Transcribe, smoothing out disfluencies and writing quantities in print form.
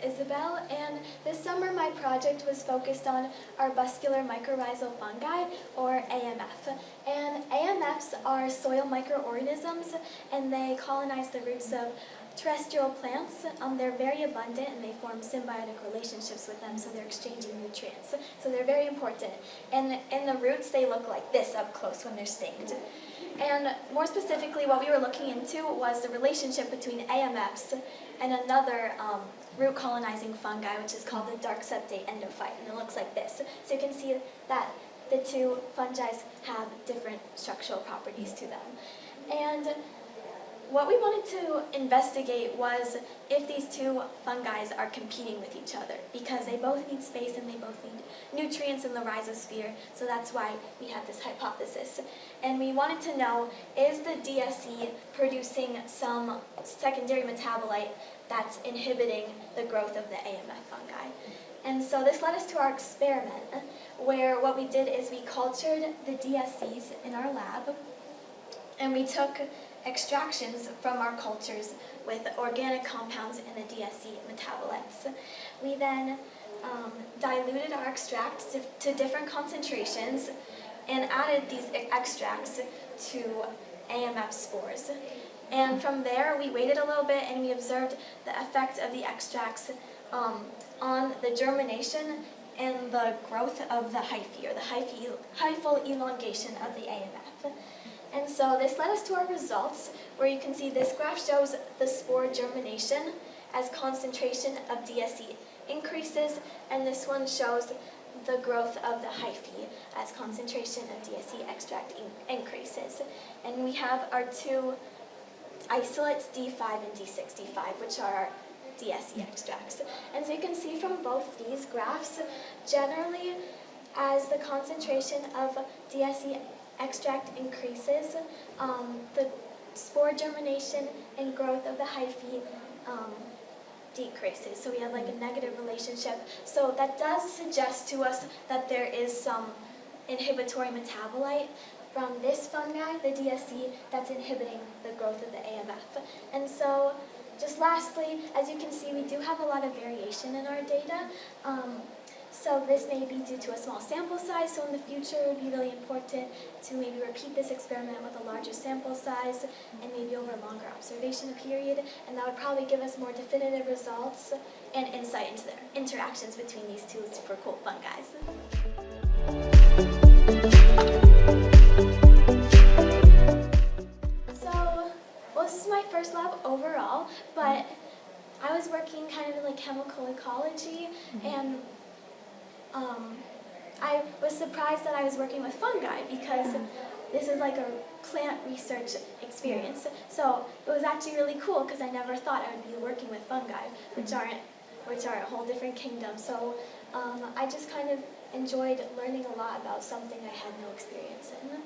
Isabelle, and this summer my project was focused on Arbuscular mycorrhizal fungi, or AMF. And AMFs are soil microorganisms, and they colonize the roots of terrestrial plants. They're very abundant, and they form symbiotic relationships with them, so they're exchanging nutrients. So they're very important. And in the roots, they look like this up close when they're stained. And more specifically, what we were looking into was the relationship between AMFs and another root colonizing fungi, which is called the dark septate endophyte, and it looks like this. So you can see that the two fungi have different structural properties to them. And what we wanted to investigate was if these two fungi are competing with each other, because they both need space and they both need nutrients in the rhizosphere, so that's why we had this hypothesis. And we wanted to know, is the DSE producing some secondary metabolite that's inhibiting the growth of the AMF fungi? And so this led us to our experiment, where what we did is we cultured the DSEs in our lab, and we took extractions from our cultures with organic compounds in the DSE metabolites. We then diluted our extract to different concentrations and added these extracts to AMF spores. And from there, we waited a little bit and we observed the effect of the extracts on the germination and the growth of the hyphae, or the hyphal elongation of the AMF. And so this led us to our results, where you can see this graph shows the spore germination as concentration of DSE increases, and this one shows the growth of the hyphae as concentration of DSE extract increases. And we have our two isolates, D5 and D65, which are our DSE extracts. And so you can see from both these graphs, generally, as the concentration of DSE extract increases, the spore germination and growth of the hyphae decreases. So we have like a negative relationship. So that does suggest to us that there is some inhibitory metabolite from this fungi, the DSE, that's inhibiting the growth of the AMF. And so, just lastly, as you can see, we do have a lot of variation in our data. So this may be due to a small sample size, so in the future it would be really important to maybe repeat this experiment with a larger sample size and maybe over a longer observation period, and that would probably give us more definitive results and insight into the interactions between these two super cool fungi. Well, this is my first lab overall, but I was working kind of in like chemical ecology, and I was surprised that I was working with fungi, because this is like a plant research experience. So it was actually really cool, because I never thought I would be working with fungi, which are a whole different kingdom. So I just kind of enjoyed learning a lot about something I had no experience in.